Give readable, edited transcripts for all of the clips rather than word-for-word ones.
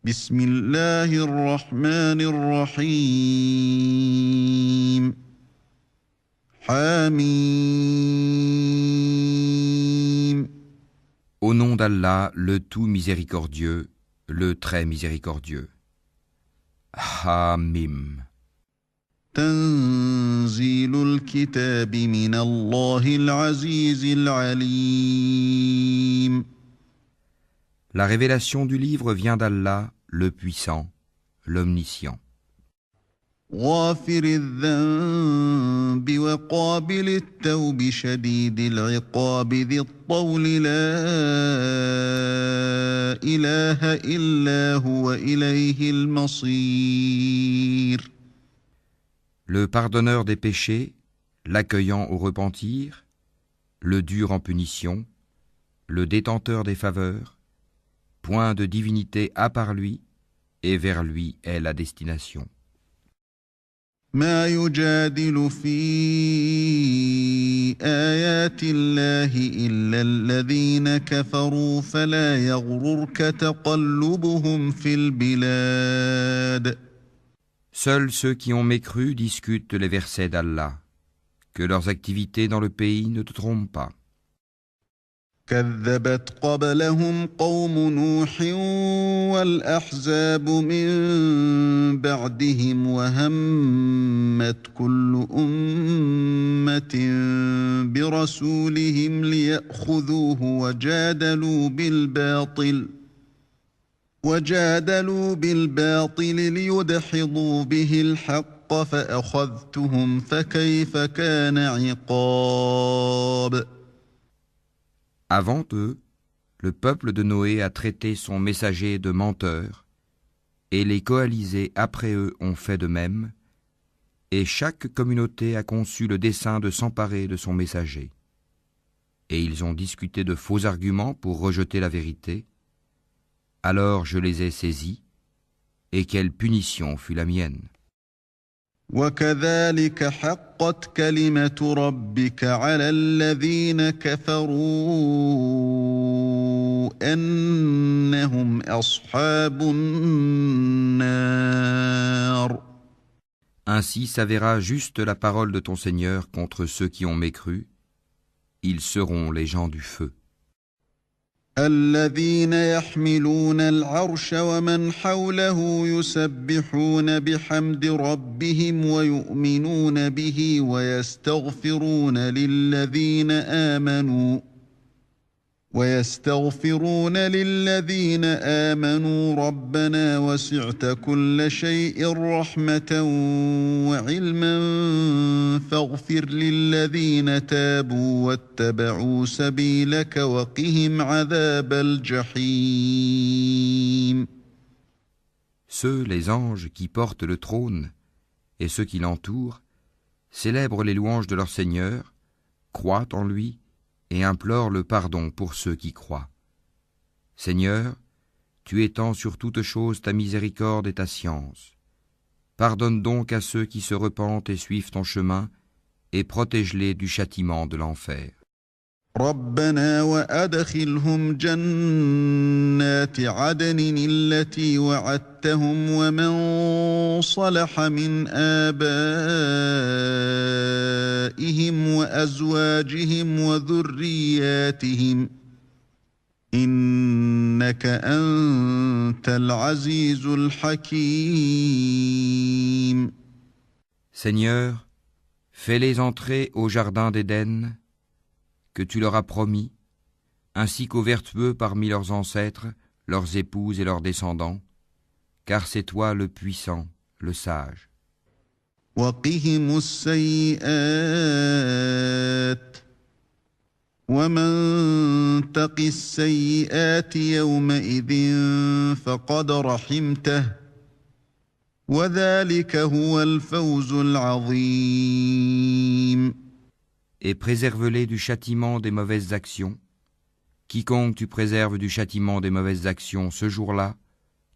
بسم الله الرحمن الرحيم حميم Au nom d'Allah, le tout miséricordieux, le très miséricordieux. Hamim. تنزيل الكتاب من الله العزيز العليم La révélation du livre vient d'Allah, le puissant, l'omniscient. غافر الذنب وقابل التوب شديد العقاب ذي الطول لا إله إلا هو إليه المصير Le pardonneur des péchés, l'accueillant au repentir, le dur en punition, le détenteur des faveurs, point de divinité à part lui, et vers lui est la destination. ما يجادل في آيات الله إلا الذين كفروا فلا يغررك تقلبهم في البلاد Seuls ceux qui ont mécru discutent les versets d'Allah. Que leurs activités dans le pays ne te trompent pas. كذبت قبلهم قوم نوح والأحزاب من بعدهم وهمت كل أمة برسولهم ليأخذوه وجادلوا بالباطل ليدحضوا به الحق فأخذتهم فكيف كان عقاب Avant eux, le peuple de Noé a traité son messager de menteur, et les coalisés après eux ont fait de même, et chaque communauté a conçu le dessein de s'emparer de son messager. Et ils ont discuté de faux arguments pour rejeter la vérité. Alors je les ai saisis, et quelle punition fut la mienne. وكذلك حقت كلمة ربك على الذين كفروا أنهم أصحاب النار Ainsi s'avéra juste la parole de ton Seigneur contre ceux qui ont mécru. Ils seront les gens du feu. الذين يحملون العرش ومن حوله يسبحون بحمد ربهم ويؤمنون به ويستغفرون للذين آمنوا ربنا وسعت كل شيء رحمة وعلما فاغفر للذين تابوا واتبعوا سبيلك وقهم عذاب الجحيم Ceux, les anges, qui portent le trône, et ceux qui l'entourent, célèbrent les louanges de leur Seigneur, croient en lui, et implore le pardon pour ceux qui croient. Seigneur, tu étends sur toute chose ta miséricorde et ta science. Pardonne donc à ceux qui se repentent et suivent ton chemin, et protège-les du châtiment de l'enfer. ربنا وأدخلهم جنات عدن التي وعدتهم ومن صلح من آبائهم وأزواجهم وذرياتهم إنك أنت العزيز الحكيم Seigneur, fais-les entrer au jardin d'Éden, que tu leur as promis, ainsi qu'aux vertueux parmi leurs ancêtres, leurs épouses et leurs descendants, car c'est toi le puissant, le sage. وقهم السيئات ومن تق السيئات يومئذ فقد رحمته وذلك هو الفوز العظيم Et préserve-les du châtiment des mauvaises actions. Quiconque tu préserves du châtiment des mauvaises actions ce jour-là,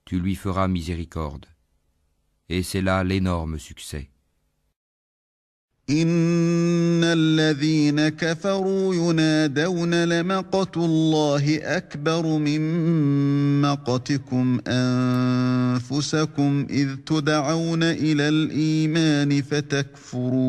tu lui feras miséricorde. Et c'est là l'énorme succès. إن الذين كفروا ينادون لمقت الله أكبر من مقتكم أنفسكم إذ تدعون إلى الإيمان فتكفرون.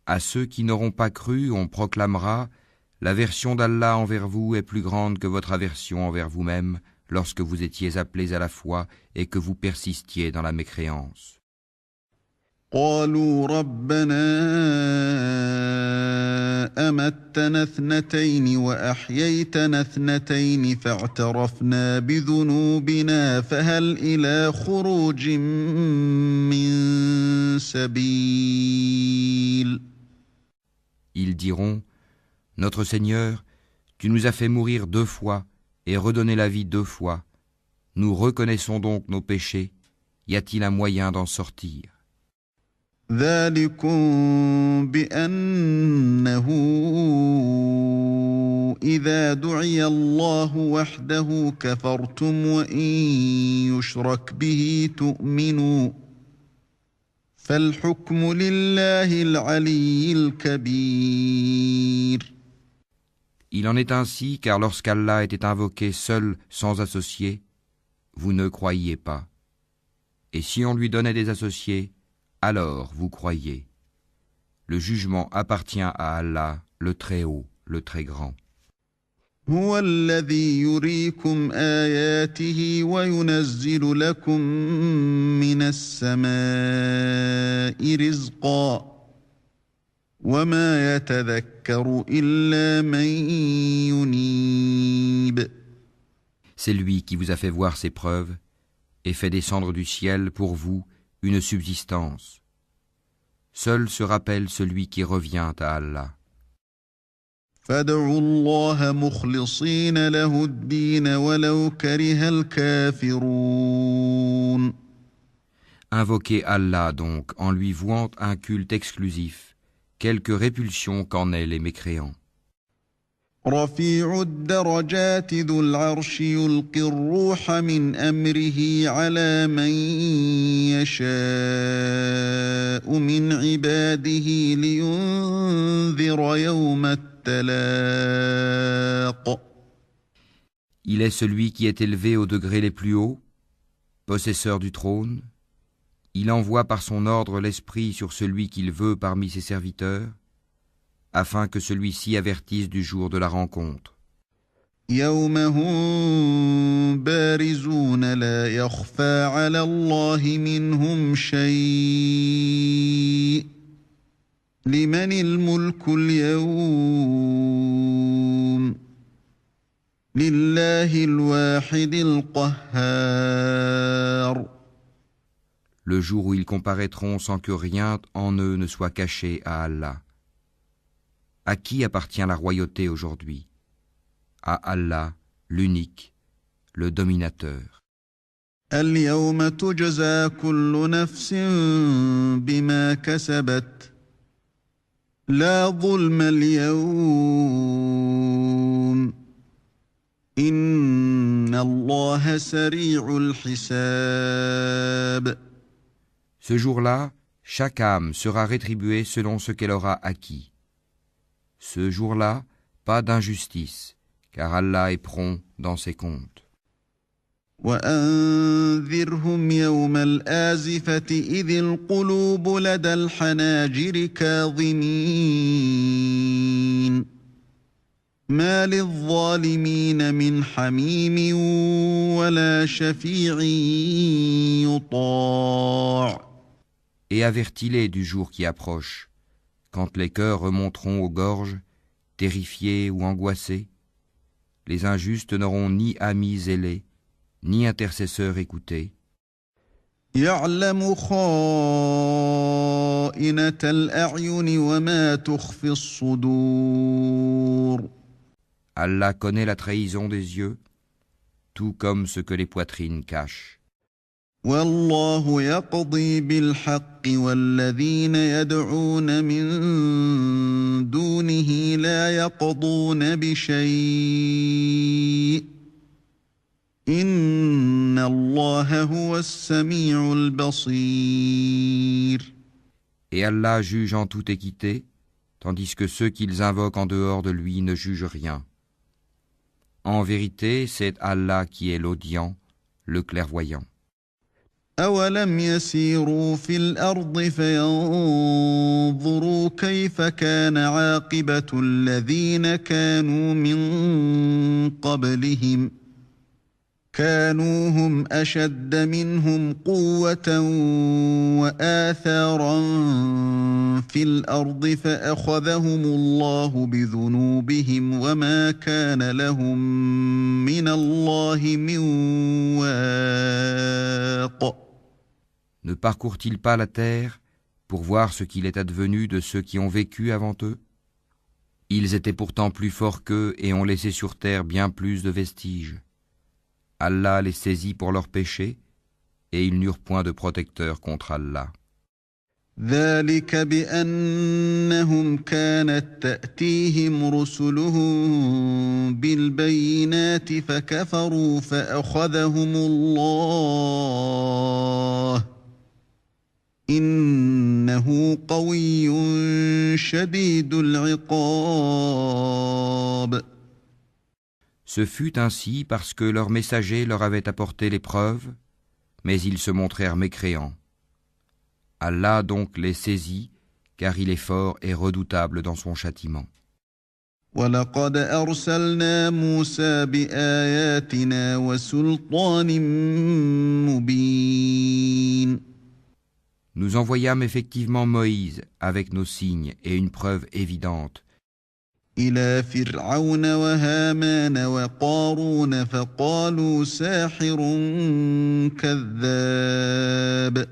À ceux qui n'auront pas cru, on proclamera « L'aversion d'Allah envers vous est plus grande que votre aversion envers vous-même lorsque vous étiez appelés à la foi et que vous persistiez dans la mécréance. » قالوا ربنا أمتنا اثنتين وأحييتنا اثنتين فاعترفنا بذنوبنا فهل إلى خروج من سبيل. Ils diront « Notre Seigneur, tu nous as fait mourir 2 fois et redonner la vie 2 fois. Nous reconnaissons donc nos péchés. Y a-t-il un moyen d'en sortir ?» ذلكم بأنه إذا دعي الله وحده كفرتم وإن يشرك به تؤمنوا فالحكم لله العلي الكبير. Il en est ainsi car lorsqu'Allah était invoqué seul sans associé, vous ne croyiez pas. Et si on lui donnait des associés, alors vous croyez. Le jugement appartient à Allah, le Très-Haut, le Très-Grand. هو الذي يريكم آياته وينزل لكم من السماء رزقا وما يتذكر إلا من ينيب. C'est lui qui vous a fait voir ses preuves et fait descendre du ciel pour vous une subsistance. Seul se rappelle celui qui revient à Allah. فادعوا الله مخلصين له الدين ولو كره الكافرون. Invoquez Allah donc en lui vouant un culte exclusif, quelque répulsion qu'en aient les mécréants. رفيع الدرجات ذو العرش يلقي الروح من أمره على من يشاء من عباده لينذر يوم التلاق. Il est celui qui est élevé aux degrés les plus hauts, possesseur du trône. Il envoie par son ordre l'esprit sur celui qu'il veut parmi ses serviteurs, afin que celui-ci avertisse du jour de la rencontre. يوم هم بارزون لا يخفى على الله منهم شيء لمن الملك اليوم لله الواحد القهار. Le jour où ils comparaîtront sans que rien en eux ne soit caché à Allah. À qui appartient la royauté aujourd'hui? À Allah, l'unique, le dominateur. اليوم تجزى كل نفس بما كسبت لا ظلم اليوم إن الله سريع الحساب. Ce jour-là, chaque âme sera rétribuée selon ce qu'elle aura acquis. Ce jour-là, pas d'injustice, car Allah est prompt dans ses comptes. وأنذرهم يوم الآزفة إذ القلوب لدى الحناجر كاظمين ما للظالمين من حميم ولا شفيع يطاع. Et avertis-les du jour qui approche, quand les cœurs remonteront aux gorges, terrifiés ou angoissés. Les injustes n'auront ni amis zélés, ni intercesseurs écoutés. يعلم خائنة الأعين وما تخفي الصدور. Allah connaît la trahison des yeux, tout comme ce que les poitrines cachent. والله يقضي بالحق والذين يدعون من دونه لا يقضون بشيء إن الله هو السميع البصير. Et Allah juge en toute équité, tandis que ceux qu'ils invoquent en dehors de lui ne jugent rien. En vérité, c'est Allah qui est l'audient, le clairvoyant. أولم يسيروا في الأرض فينظروا كيف كان عاقبة الذين كانوا من قبلهم كانوا هم أشد منهم قوة وآثارا في الأرض فأخذهم الله بذنوبهم وما كان لهم من الله من واق. Ne parcourent-ils pas la terre pour voir ce qu'il est advenu de ceux qui ont vécu avant eux? Ils étaient pourtant plus forts qu'eux et ont laissé sur terre bien plus de vestiges. Allah les saisit pour leurs péchés et ils n'eurent point de protecteur contre Allah. ذلك بأنهم كانت تأتيهم رسلهم بالبينات فكفروا فأخذهم الله إنه قوي شديد العقاب. Ce fut ainsi parce que leurs messagers leur avaient apporté les preuves, mais ils se montrèrent mécréants. Allah donc les saisit, car il est fort et redoutable dans son châtiment. وَلَقَدْ أَرْسَلْنَا مُوسَى بِآيَاتِنَا وَسُلْطَانٍ مُبِينٍ. Nous envoyâmes effectivement Moïse avec nos signes et une preuve évidente إِلَى فِرْعَوْنَ وَهَامَانَ وَقَارُونَ فَقَالُوا سَاحِرٌ كَذَّابٌ.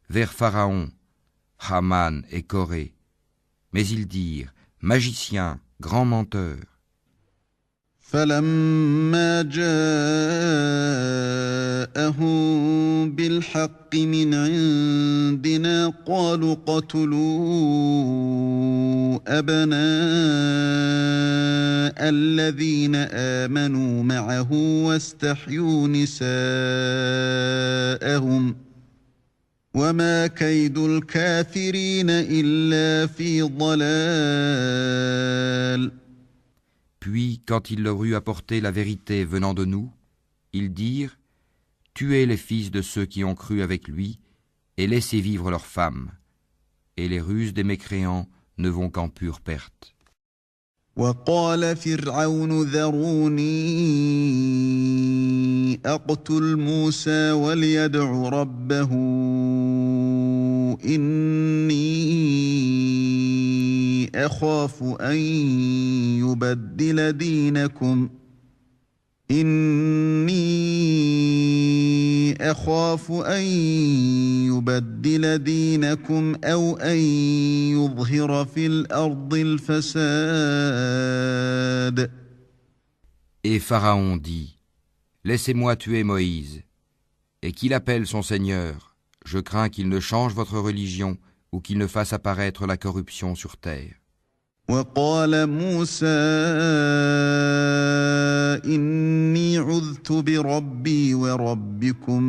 vers Pharaon, Haman et Corée. Mais ils dirent, magicien, grand menteur. فَلَمَّا جَاءَهُم بِالْحَقِّ مِنْ عِندِنَا قَالُوا اقْتُلُوا أَبْنَاءَ الَّذِينَ آمَنُوا مَعَهُ وَاسْتَحْيُوا نِسَاءَهُمْ وَمَا كَيْدُ الْكَافِرِينَ إِلَّا فِي ضَلَالٍ. Puis, quand il leur eut apporté la vérité venant de nous, ils dirent, tuez les fils de ceux qui ont cru avec lui, et laissez vivre leurs femmes. Et les ruses des mécréants ne vont qu'en pure perte. وقال فرعون ذروني أقتل موسى وليدع ربه إني أخاف أن يبدل دينكم أو أن يظهر في الأرض الفساد. Et Pharaon dit, laissez-moi tuer Moïse, et qu'il appelle son Seigneur. Je crains qu'il ne change votre religion ou qu'il ne fasse apparaître la corruption sur terre. وقال موسى إني عذت بربي وربكم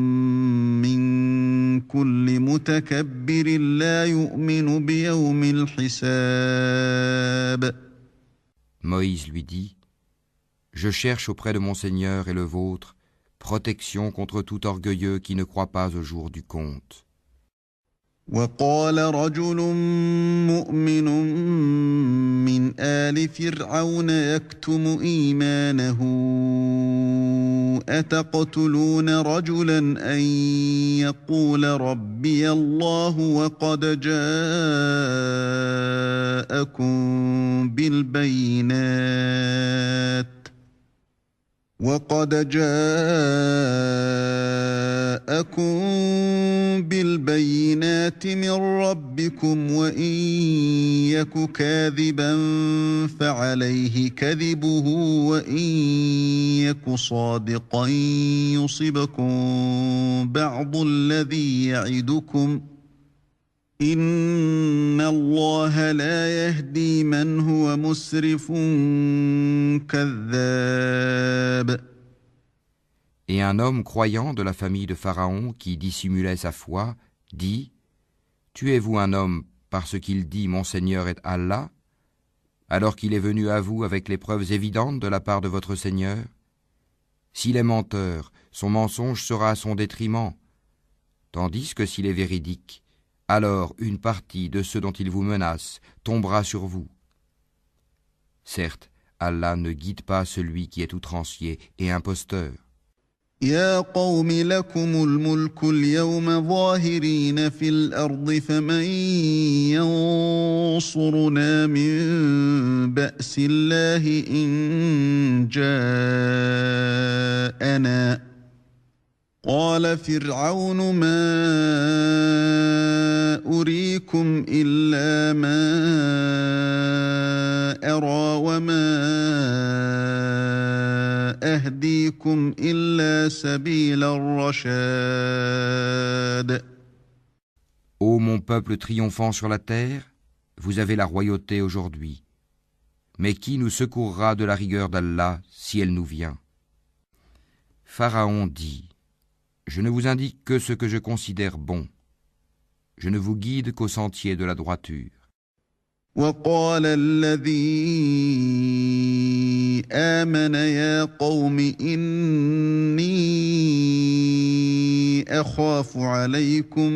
من كل متكبر لا يؤمن بيوم الحساب. Moïse lui dit, je cherche auprès de mon Seigneur et le vôtre protection contre tout orgueilleux qui ne croit pas au jour du compte. وقال رجل مؤمن من آل فرعون يكتم إيمانه أتقتلون رجلا أن يقول ربي الله وقد جاءكم بالبينات من ربكم وإن يك كاذبا فعليه كذبه وإن يك صادقا يصبكم بعض الذي يعدكم إن الله لا يهدي من هو مسرف كذاب. Et un homme croyant de la famille de Pharaon qui dissimulait sa foi dit, tuez-vous un homme parce qu'il dit « Mon Seigneur est Allah » alors qu'il est venu à vous avec les preuves évidentes de la part de votre Seigneur? S'il est menteur, son mensonge sera à son détriment, tandis que s'il est véridique, alors une partie de ceux dont il vous menace tombera sur vous. Certes, Allah ne guide pas celui qui est outrancier et imposteur. يا قوم لكم الملك اليوم ظاهرين في الأرض فمن ينصرنا من بأس الله إن جاءنا قال فرعون ما أريكم إلا ما أرى وما أهديكم إلا سبيل الرشاد. Ô mon peuple triomphant sur la terre, vous avez la royauté aujourd'hui. Mais qui nous secourra de la rigueur d'Allah si elle nous vient? Pharaon dit: Je ne vous indique que ce que je considère bon. Je ne vous guide qu'au sentier de la droiture. وقال الذي آمن يا قوم إني أخاف عليكم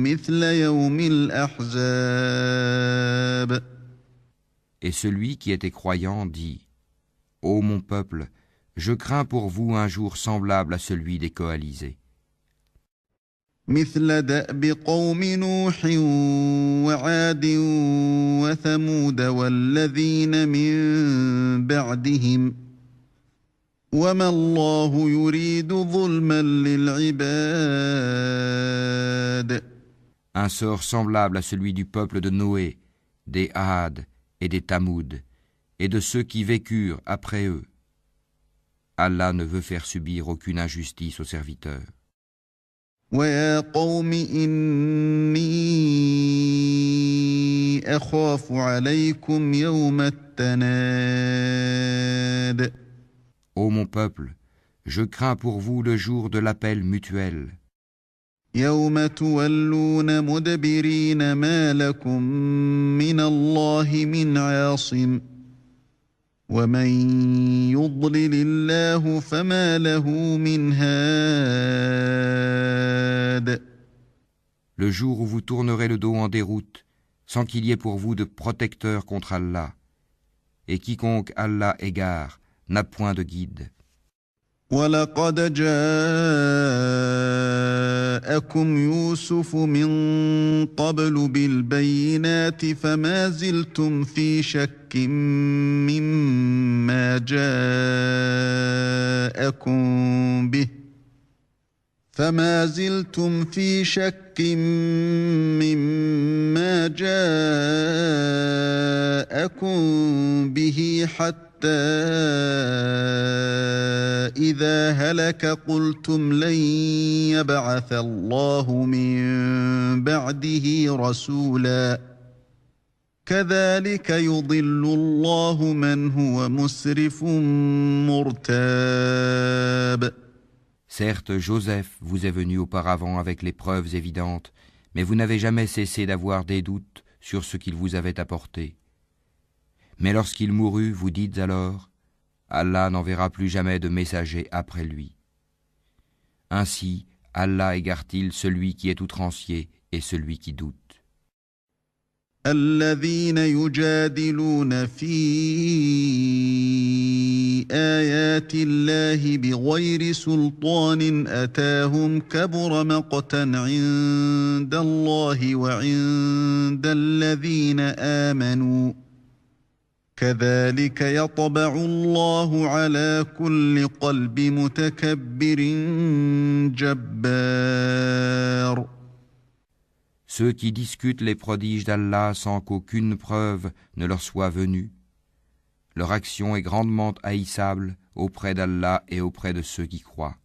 مثل يوم الأحزاب. Et celui qui était croyant dit: Ô mon peuple, je crains pour vous un jour semblable à celui des coalisés. مثل دأب قوم نوح وعاد وثمود والذين من بعدهم وما الله يريد ظلما للعباد. Un sort semblable à celui du peuple de Noé, des Had et des Tamoud, et de ceux qui vécurent après eux. Allah ne veut faire subir aucune injustice aux serviteurs. ويا قوم إني أخاف عليكم يوم التناد. Ô mon peuple, je crains pour vous le jour de l'appel mutuel. يوم تولون مدبرين ما لكم من الله من عاصم ومن يضلل الله فما له من هاد. Le jour où vous tournerez le dos en déroute, sans qu'il y ait pour vous de protecteur contre Allah, et quiconque Allah égare n'a point de guide. وَلَقَدْ جَاءَكُمْ يُوسُفُ مِنْ قَبْلُ بِالْبَيِّنَاتِ فَمَا زِلْتُمْ فِي شَكٍّ مِّمَّا جَاءَكُمْ بِهِ حَتَّى إذا هلك قلتم لن يبعث الله من بعده رسولا كذلك يضل الله من هو مسرف مرتاب. Certes, Joseph vous est venu auparavant avec les preuves évidentes, mais vous n'avez jamais cessé d'avoir des doutes sur ce qu'il vous avait apporté. Mais lorsqu'il mourut, vous dites alors: Allah n'enverra plus jamais de messager après lui. Ainsi, Allah égare-t-il celui qui est outrancier et celui qui doute. الذين يجادلون في آيات الله بغير سلطان أتاهم كبر مقتا عند الله وعند الذين آمنوا كذلك يطبع الله على كل قلب متكبر جبار. Ceux qui discutent les prodiges d'Allah sans qu'aucune preuve ne leur soit venue, leur action est grandement haïssable auprès d'Allah et auprès de ceux qui croient.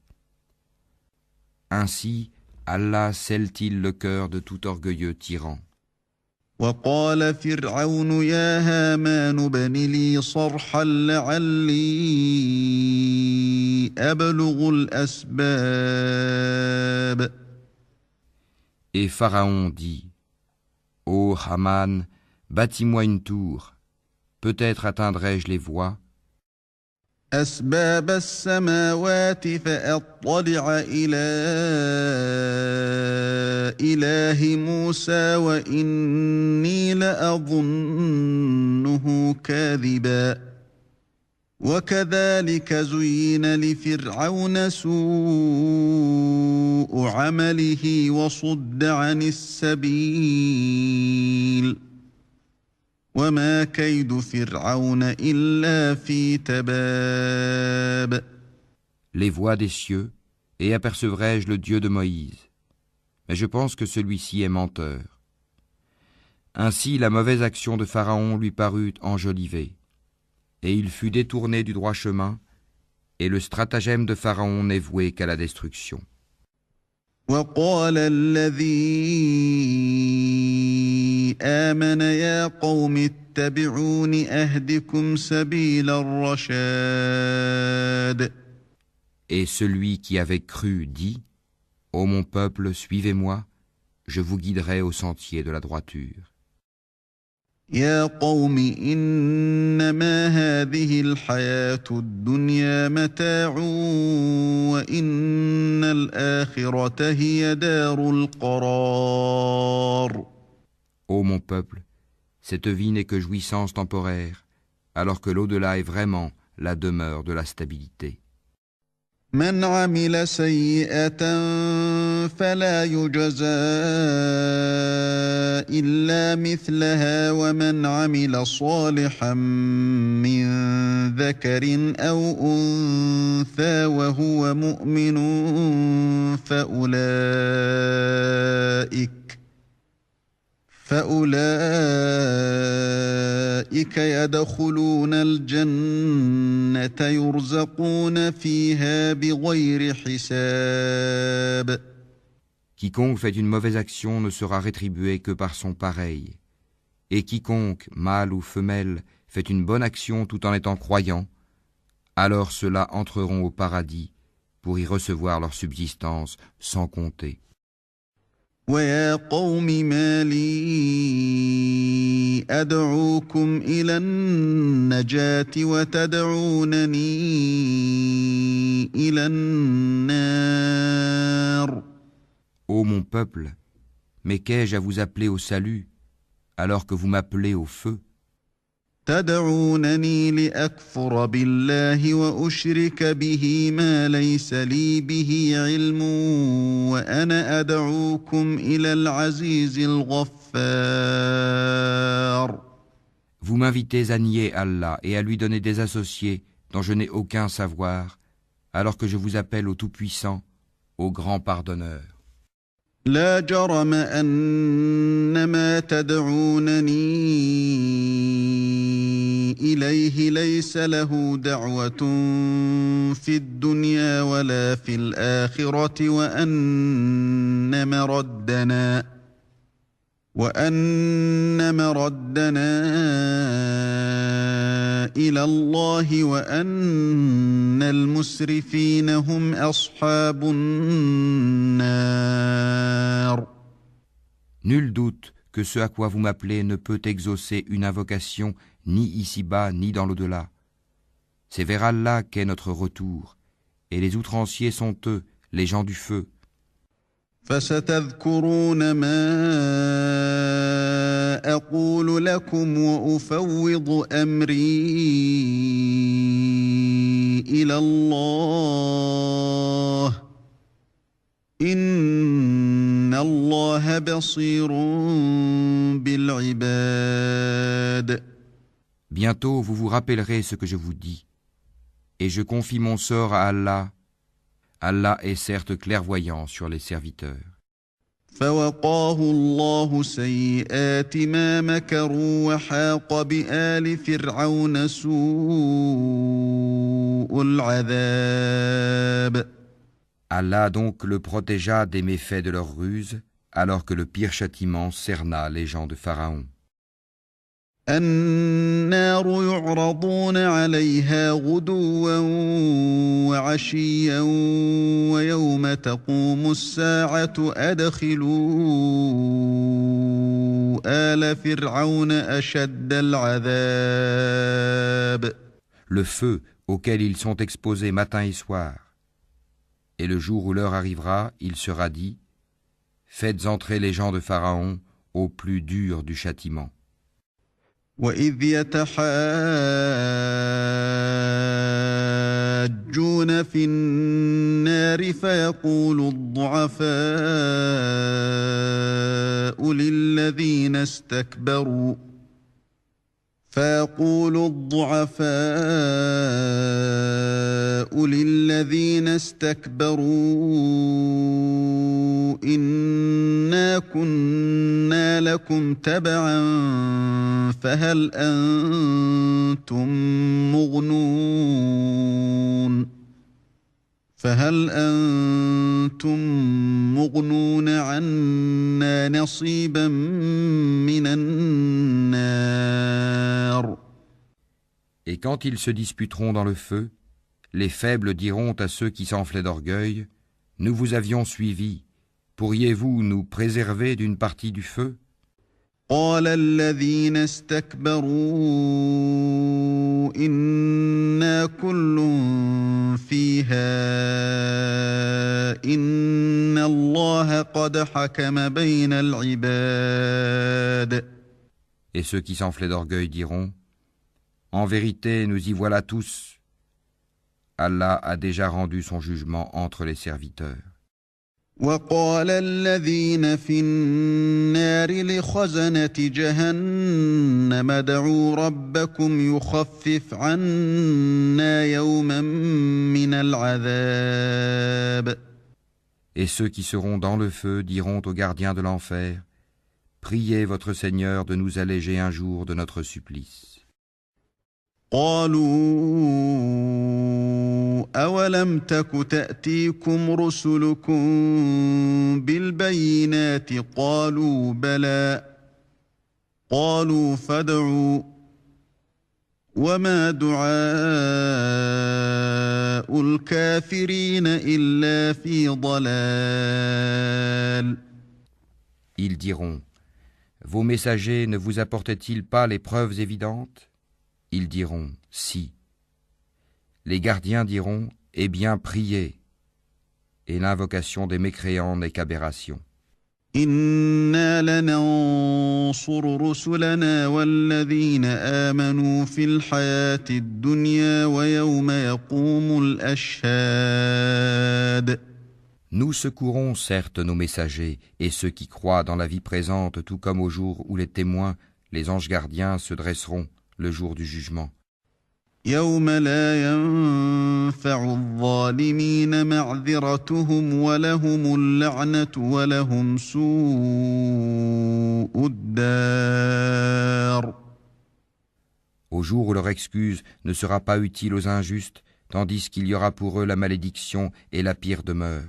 Ainsi, Allah scelle-t-il le cœur de tout orgueilleux tyran. وقال فرعون يا هامان ابن لي صرحا لعلي أبلغ الأسباب. Et Pharaon dit: Ô Haman, bâtis-moi une tour. Peut-être atteindrai-je les voies, أسباب السماوات فأطلع إلى إله موسى وإني لأظنه كاذبا وكذلك زين لفرعون سوء عمله وصد عن السبيل وما كيد فرعون إلا في تباب. les voies des cieux, et apercevrai-je le Dieu de Moïse. Mais je pense que celui-ci est menteur. Ainsi la mauvaise action de Pharaon lui parut enjolivée, et il fut détourné du droit chemin, et le stratagème de Pharaon n'est voué qu'à la destruction. وقال الذي آمن يا قوم اتبعون أهدكم سبيل الرشاد. Et celui qui avait cru dit, Ô mon peuple, suivez-moi, je vous guiderai au sentier de la droiture. يا قوم إنما هذه الحياة الدنيا متاع وإن الآخرة هي دار القرار. Ô mon peuple, cette vie n'est que jouissance temporaire, alors que l'au-delà est vraiment la demeure de la stabilité. من عمل سيئة فلا يجزى إلا مثلها ومن عمل صالحا من ذكر أو أنثى وهو مؤمن فأولئك يدخلون الجنة يرزقون فيها بغير حساب. Quiconque fait une mauvaise action ne sera rétribué que par son pareil. Et quiconque, mâle ou femelle, fait une bonne action tout en étant croyant, alors ceux-là entreront au paradis pour y recevoir leur subsistance sans compter. ويا قوم ما لي أدعوكم إلى النجاة وتدعونني إلى النار. Ô mon peuple, mais qu'ai-je à vous appeler au salut, alors que vous m'appelez au feu? تدعونني لأكفر بالله وأشرك به ما ليس لي به علم وأنا أدعوكم إلى العزيز الغفار. Vous m'invitez à nier Allah et à lui donner des associés dont je n'ai aucun savoir, alors que je vous appelle au Tout-Puissant, au Grand Pardonneur. لا جرم أن ما تدعونني إليه ليس له دعوة في الدنيا ولا في الآخرة وأن مردنا إلى الله وأن المسرفين هم أصحاب النار. Nul doute que ce à quoi vous m'appelez ne peut exaucer une invocation ni ici-bas ni dans l'au-delà. C'est vers Allah qu'est notre retour, et les outranciers sont eux, les gens du feu. فستذكرون ما أقول لكم وأفوض أمري إلى الله إن الله بصير بالعباد. Bientôt vous vous rappellerez ce que je vous dis, et je confie mon sort à Allah. Allah est certes clairvoyant sur les serviteurs. فوقاه الله سيئات ما مكروا وحاق بآل فرعون سوء العذاب. Allah donc le protégea des méfaits de leurs ruses, alors que le pire châtiment cerna les gens de Pharaon. النار يعرضون عليها غدوا وعشيا ويوم تقوم الساعة أدخلوا آل فرعون أشد العذاب. Le feu auquel ils sont exposés matin et soir. Et le jour où l'heure arrivera, il sera dit: faites entrer les gens de Pharaon au plus dur du châtiment. وَإِذْ يَتَحَاجُّونَ فِي النَّارِ فَيَقُولُ الضُّعَفَاءُ لِلَّذِينَ اسْتَكْبَرُوا إِنَّا كُنَّا لَكُمْ تَبَعًا فَهَلْ أَنْتُمْ مُغْنُونَ عَنَّا نَصِيبًا مِنَ النَّارِ. Et quand ils se disputeront dans le feu, les faibles diront à ceux qui s'enflaient d'orgueil: nous vous avions suivis, pourriez-vous nous préserver d'une partie du feu? قال الذين استكبروا إنا كل فيها إن الله قد حكم بين العباد. Et ceux qui s'enflaient d'orgueil diront: en vérité, nous y voilà tous. Allah a déjà rendu son jugement entre les serviteurs. وقال الذين في النار لخزنة جهنم ادعوا ربكم يخفف عنا يوما من العذاب. Et ceux qui seront dans le feu diront aux gardiens de l'enfer: priez votre Seigneur de nous alléger un jour de notre supplice. قالوا أولم تك تأتيكم رسلكم بالبينات قالوا بلى قالوا فادعوا وما دعاء الكافرين إلا في ضلال. Ils diront: vos messagers ne vous apportaient-ils pas les preuves évidentes? Ils diront: si. Les gardiens diront: eh bien, priez. Et l'invocation des mécréants n'est qu'aberration. إنا لننصر رسلنا والذين آمنوا في الحياة الدنيا ويوم يقوم الأشهاد. Nous secourons certes nos messagers et ceux qui croient dans la vie présente, tout comme au jour où les témoins, les anges gardiens, se dresseront le jour du jugement. يوم لا ينفع الظالمين معذرتهم ولهم اللعنة ولهم سوء الدار. Au jour où leur excuse ne sera pas utile aux injustes, tandis qu'il y aura pour eux la malédiction et la pire demeure.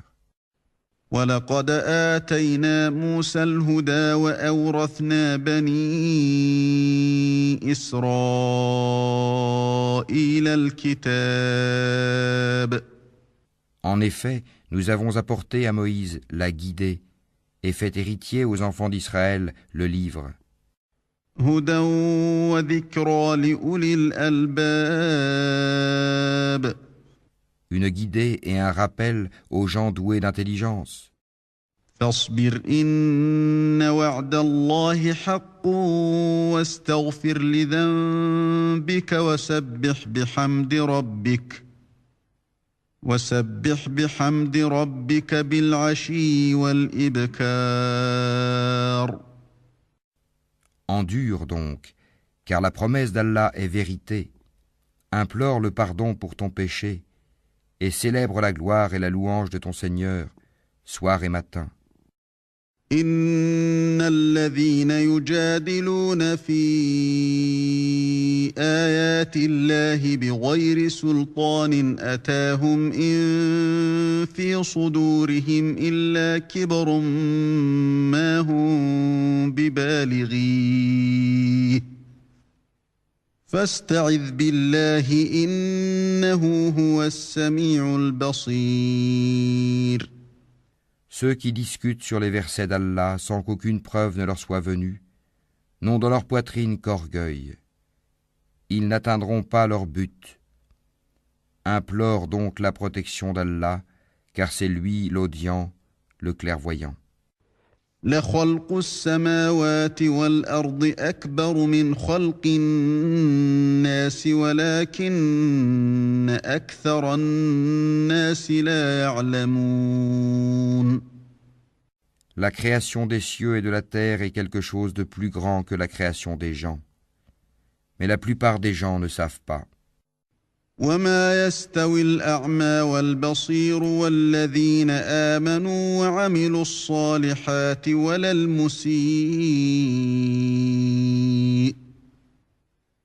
وَلَقَدْ آتَيْنَا مُوسَى الْهُدَى وَأَوْرَثْنَا بَنِي إِسْرَائِيلَ الْكِتَابَ. En effet, nous avons apporté à Moïse la guidée et fait héritier aux enfants d'Israël le livre. هُدًى وَذِكْرَى لِأُولِي الْأَلْبَابِ. Une guidée et un rappel aux gens doués d'intelligence. فاصبر إن وعد الله حق واستغفر لذنبك وسبح بحمد ربك بالعشي والإبكار. Endure donc, car la promesse d'Allah est vérité. Implore le pardon pour ton péché et célèbre la gloire et la louange de ton Seigneur, soir et matin. إن الذين يجادلون في آيات الله بغير سلطان أتاهم إن في صدورهم إلا كبر ما هم ببالغيه فاستعذ بالله إنه هو السميع البصير. Ceux qui discutent sur les versets d'Allah sans qu'aucune preuve ne leur soit venue, n'ont dans leur poitrine qu'orgueil. Ils n'atteindront pas leur but. Implore donc la protection d'Allah, car c'est lui l'audient, le clairvoyant. لخلق السماوات والأرض أكبر من خلق الناس ولكن أكثر الناس لا يعلمون. La création des cieux et de la terre est quelque chose de plus grand que la création des gens. Mais la plupart des gens ne savent pas. وما يستوي الأعمى والبصير والذين آمنوا وعملوا الصالحات ولا المسيء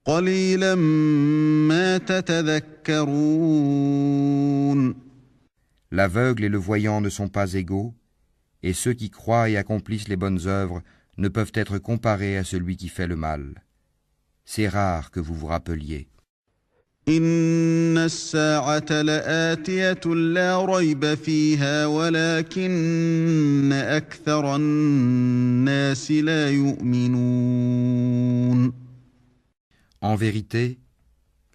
قليلا ما تتذكرون. L'aveugle et le voyant ne sont pas égaux, et ceux qui croient et accomplissent les bonnes œuvres ne peuvent être comparés à celui qui fait le mal. C'est rare que vous vous rappeliez. إن الساعة لآتية لا ريب فيها ولكن أكثر الناس لا يؤمنون. En vérité,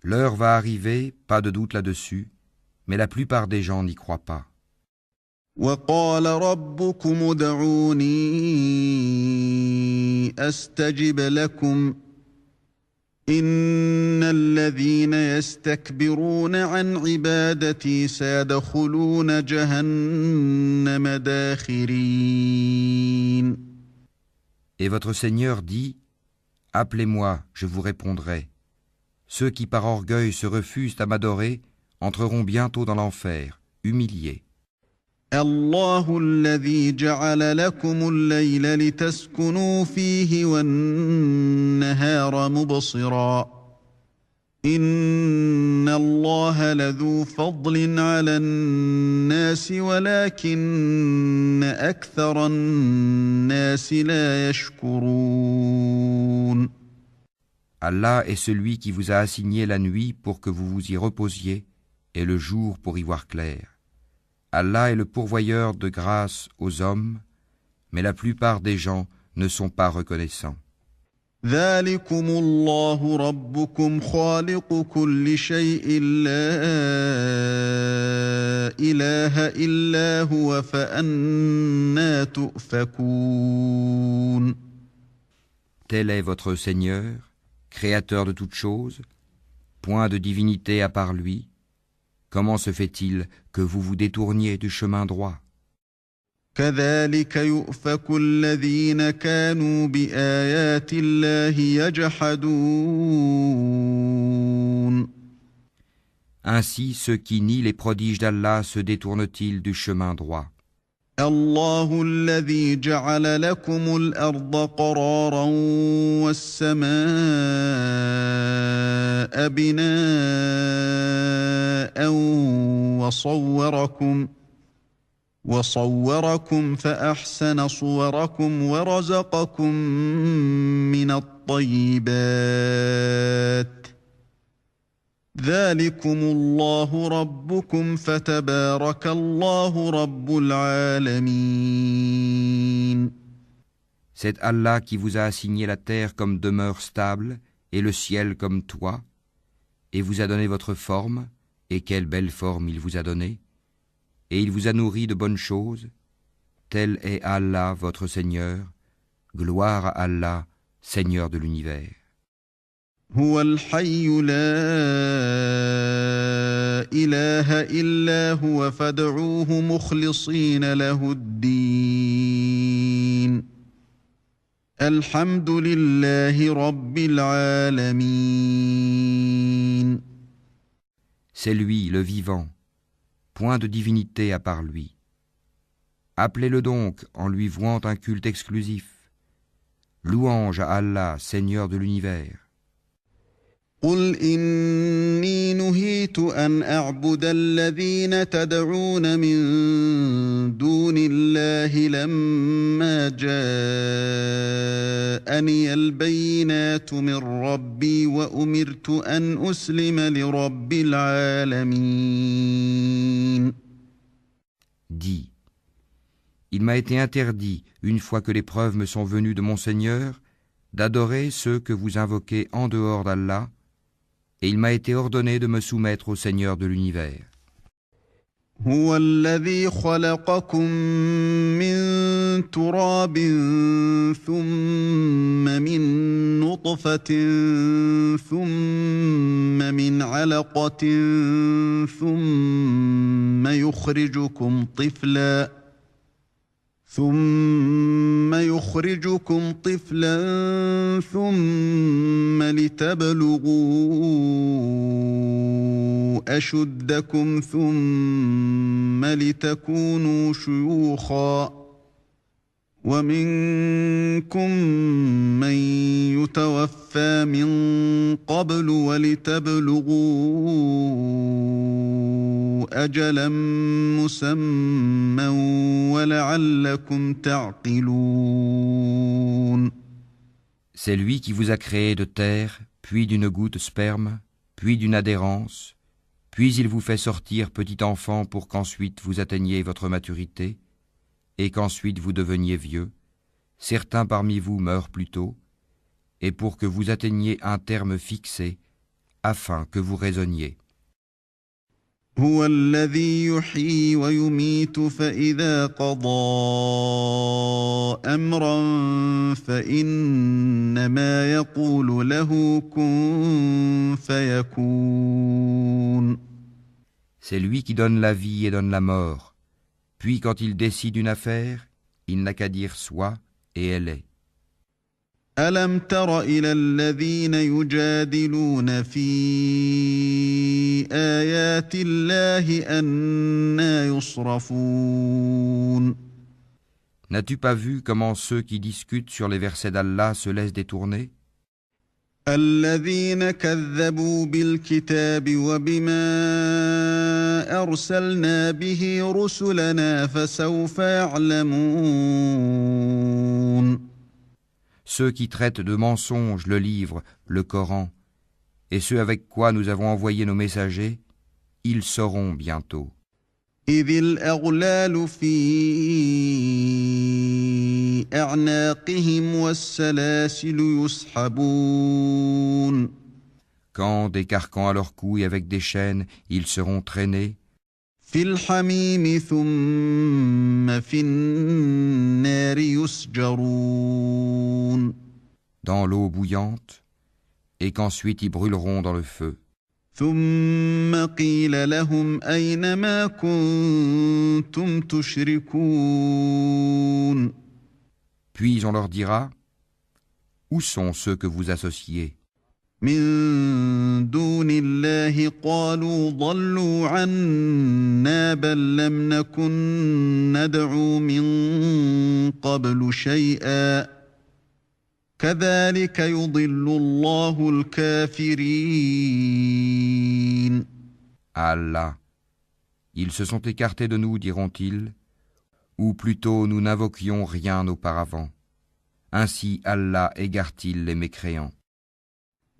l'heure va arriver, pas de doute là-dessus, mais la plupart des gens n'y croient pas. وقال ربكم ادعوني أستجب لكم إن الذين يستكبرون عن عبادتي سيدخلون جهنم داخرين. Et votre Seigneur dit, « Appelez-moi, je vous répondrai. Ceux qui par orgueil se refusent à m'adorer entreront bientôt dans l'enfer, humiliés. » الله الذي جعل لكم الليل لتسكنوا فيه والنهار مبصرا إن الله لذو فضل على الناس ولكن أكثر الناس لا يشكرون. Allah est celui qui vous a assigné la nuit pour que vous vous y reposiez et le jour pour y voir clair. Allah est le pourvoyeur de grâce aux hommes, mais la plupart des gens ne sont pas reconnaissants. ذلكم الله ربكم خالق كل شيء لا إله إلا هو فأنى تؤفكون. Tel est votre Seigneur, créateur de toutes choses, point de divinité à part lui. Comment se fait-il que vous vous détourniez du chemin droit? كذلك يؤفك الذين كانوا بآيات الله يجحدون. Ainsi, ceux qui nient les prodiges d'Allah se détournent-ils du chemin droit? الله الذي جعل لكم الأرض قرارا والسماء بناء وصوركم فأحسن صوركم ورزقكم من الطيبات ذلكم الله ربكم فتبارك الله رب العالمين. C'est Allah qui vous a assigné la terre comme demeure stable et le ciel comme toit, et vous a donné votre forme, et quelle belle forme il vous a donnée, et il vous a nourri de bonnes choses. Tel est Allah, votre Seigneur. Gloire à Allah, Seigneur de l'univers. هو الحي لا إله إلا هو فادعوه مخلصين له الدين الحمد لله رب العالمين. C'est lui, le vivant, point de divinité à part lui. Appelez-le donc en lui vouant un culte exclusif. Louange à Allah, Seigneur de l'univers. قل إني نهيت أن أعبد الذين تدعون من دون الله لما جاءني البينات من ربي وأمرت أن أسلم لرب العالمين. Dis, il m'a été interdit, une fois que les preuves me sont venues de mon Seigneur, d'adorer ceux que vous invoquez en dehors d'Allah, et il m'a été ordonné de me soumettre au Seigneur de l'univers. هو الذي خلقكم من تراب ثم من نطفة ثم من علقة ثم يخرجكم طفلا ثم لتبلغوا أشدكم ثم لتكونوا شيوخا ومنكم من يتوفى من قبل ولتبلغوا أجلا مسمى ولعلكم تعقلون. C'est lui qui vous a créé de terre, puis d'une goutte sperme, puis d'une adhérence, puis il vous fait sortir petit enfant pour qu'ensuite vous atteigniez votre maturité, et qu'ensuite vous deveniez vieux. Certains parmi vous meurent plus tôt, et pour que vous atteigniez un terme fixé, afin que vous raisonniez. هو الذي يحيي ويميت فإذا قضى أمرا فإنما يقول له كن فيكون. C'est lui qui donne la vie et donne la mort. Puis quand il décide une affaire, il n'a qu'à dire soit, et elle est. ألم تر إلى الذين يجادلون في آيات الله أنى يصرفون. N'as-tu pas vu comment ceux qui discutent sur les versets d'Allah se laissent détourner? الذين كذبوا بالكتاب وبما أرسلنا به رسلنا فسوف يعلمون. Ceux qui traitent de mensonges le livre, le Coran, et ceux avec quoi nous avons envoyé nos messagers, ils sauront bientôt. إذ الأغلال في أعناقهم والسلاسل يسحبون. Quand, des carcans à leurs couilles avec des chaînes, ils seront traînés, في الحميم ثم في النار يسجرون. dans l'eau bouillante, et qu'ensuite ils brûleront dans le feu. ثم قيل لهم أين ما كنتم تشركون. Puis on leur dira, où sont ceux que vous associez? من دون الله قالوا ضلوا عنا بل لم نكن ندعو من قبل شيئا كذلك يضل الله الكافرين. Allah. Ils se sont écartés de nous, diront-ils, ou plutôt nous n'invoquions rien auparavant. Ainsi Allah égare-t-il les mécréants.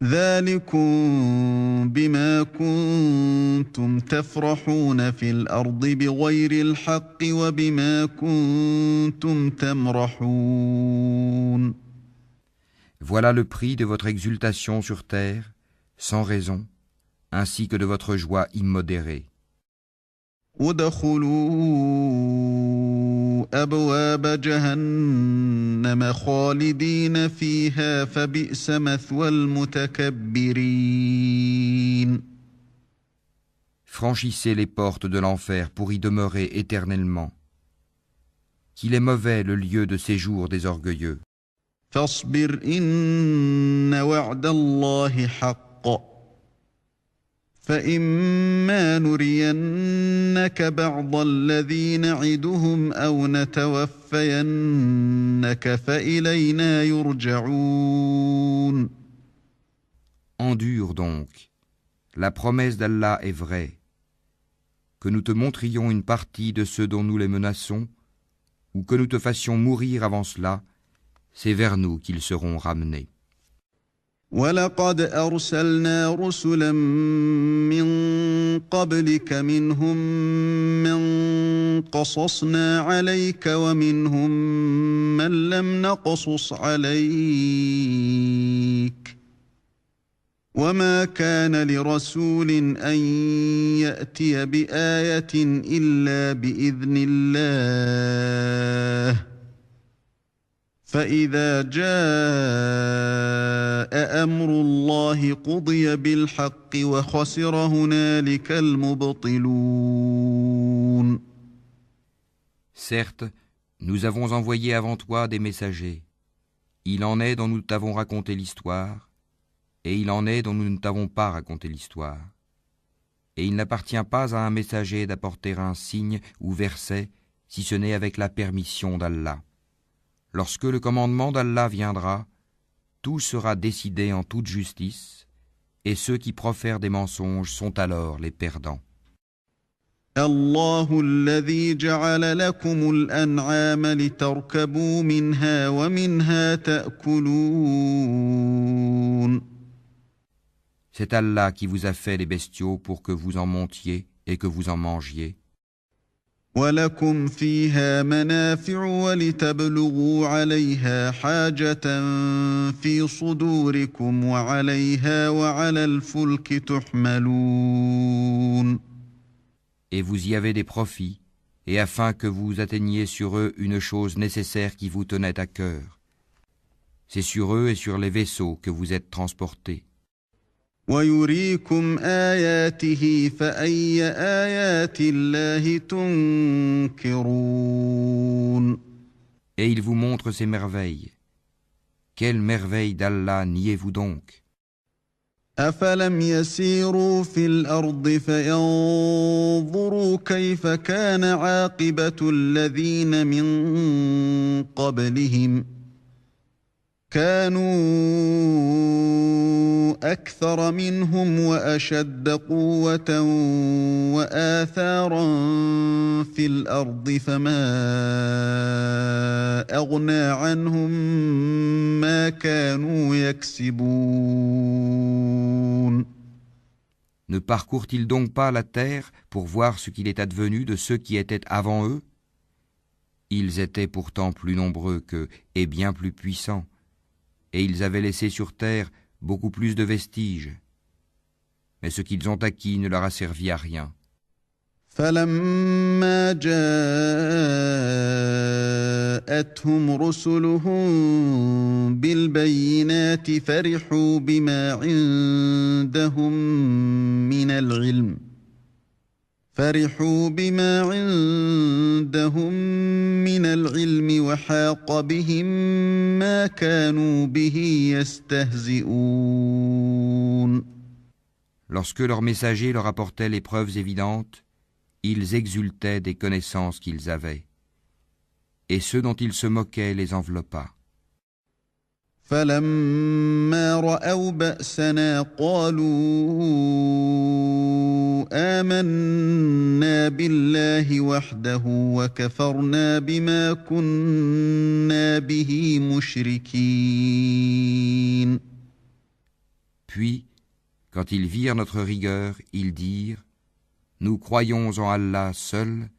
ذلكم بما كنتم تفرحون في الأرض بغير الحق وبما كنتم تمرحون. Voilà le prix de votre exultation sur terre, sans raison, ainsi que de votre joie immodérée. ادخلوا أبواب جهنم خالدين فيها فبئس مثوى المتكبرين. Franchissez les portes de l'enfer pour y demeurer éternellement. Qu'il est mauvais le lieu de séjour des orgueilleux. فاصبر إن وعد الله حق فإما نرينك بعض الذي نعدهم أو نتوفينك فإلينا يرجعون. Endure donc, la promesse d'Allah est vraie, que nous te montrions une partie de ceux dont nous les menaçons, ou que nous te fassions mourir avant cela, c'est vers nous qu'ils seront ramenés. وَلَقَدْ أَرْسَلْنَا رُسُلًا مِّن قَبْلِكَ مِنْهُم مَّن قَصَصْنَا عَلَيْكَ وَمِنْهُم مَّن لَّمْ نَقْصُصْ عَلَيْكَ وَمَا كَانَ لِرَسُولٍ أَن يَأْتِيَ بِآيَةٍ إِلَّا بِإِذْنِ اللَّهِ فَإِذَا جَاءَ أَمْرُ اللَّهِ قُضِيَ بِالْحَقِّ وَخَسِرَ هُنَالِكَ الْمُبْطِلُونَ. Certes, nous avons envoyé avant toi des messagers. Il en est dont nous t'avons raconté l'histoire, et il en est dont nous ne t'avons pas raconté l'histoire. Et il n'appartient pas à un messager d'apporter un signe ou verset, si ce n'est avec la permission d'Allah. Lorsque le commandement d'Allah viendra, tout sera décidé en toute justice, et ceux qui profèrent des mensonges sont alors les perdants. الله الذي جعل لكم الأنعام لتركبوا منها ومنها تأكلون. C'est Allah qui vous a fait les bestiaux pour que vous en montiez et que vous en mangiez. وَلَكُمْ فِيهَا مَنَافِعُ وَلِتَبْلُغُوا عَلَيْهَا حَاجَةً فِي صُدُورِكُمْ وَعَلَيْهَا وَعَلَى الْفُلْكِ تُحْمَلُونَ. Et vous y avez des profits, et afin que vous atteigniez sur eux une chose nécessaire qui vous tenait à cœur. C'est sur eux et sur les vaisseaux que vous êtes transportés. وَيُرِيكُمْ آيَاتِهِ فَأَيَّ آيَاتِ اللَّهِ تُنكِرُونَ. Et il vous montre ses merveilles. Quelle merveille d'Allah niez-vous donc? أَفَلَمْ يَسِيرُوا فِي الْأَرْضِ فَيَنظُرُوا كَيْفَ كَانَ عَاقِبَةُ الَّذِينَ مِن قَبْلِهِمْ كَانُوا أَكْثَرَ مِنْهُمْ وَأَشَدَّ قُوَّةً وَآثَارًا فِي الْأَرْضِ فَمَا أَغْنَى عَنْهُمْ مَا كَانُوا يَكْسِبُونَ. Ne parcourent-ils donc pas la terre pour voir ce qu'il est advenu de ceux qui étaient avant eux? Ils étaient pourtant plus nombreux qu'eux et bien plus puissants, et ils avaient laissé sur terre beaucoup plus de vestiges. Mais ce qu'ils ont acquis ne leur a servi à rien. فَلَمَّا جَاءَتْهُمْ رُسُلُهُم بِالْبَيِّنَاتِ فَرِحُوا بِمَا عِندَهُم مِّنَ الْعِلْمِ وَحَاقَ بِهِم مَّا كَانُوا بِهِ يَسْتَهْزِئُونَ. Lorsque leurs messagers leur apportaient les preuves évidentes, ils exultaient des connaissances qu'ils avaient, et ceux dont ils se moquaient les enveloppa. فَلَمَّا رَأَوْا بَأْسَنَا قَالُوا آمَنَّا بِاللَّهِ وَحْدَهُ وَكَفَرْنَا بِمَا كُنَّا بِهِ مُشْرِكِينَ. Puis, quand ils virent notre rigueur, ils dirent: Nous croyons en Allah seul,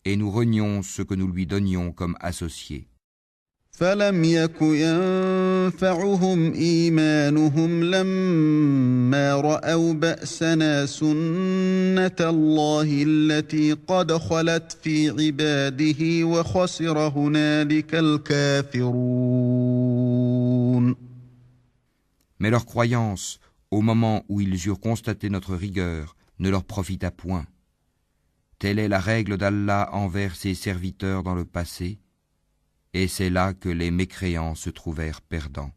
et nous renions ce que nous lui donnions comme associés. فَلَمْ يَكُ يَنفَعُهُمْ إِيمَانُهُمْ لَمَّا رَأَوْا بَأْسَنَا سُنَّتَ اللَّهِ الَّتِي قَدْ خَلَتْ فِي عِبَادِهِ وَخَسِرَ هُنَالِكَ الْكَافِرُونَ. Mais leur croyance, au moment où ils eurent constaté notre rigueur, ne leur profita point. Telle est la règle d'Allah envers ses serviteurs dans le passé, et c'est là que les mécréants se trouvèrent perdants.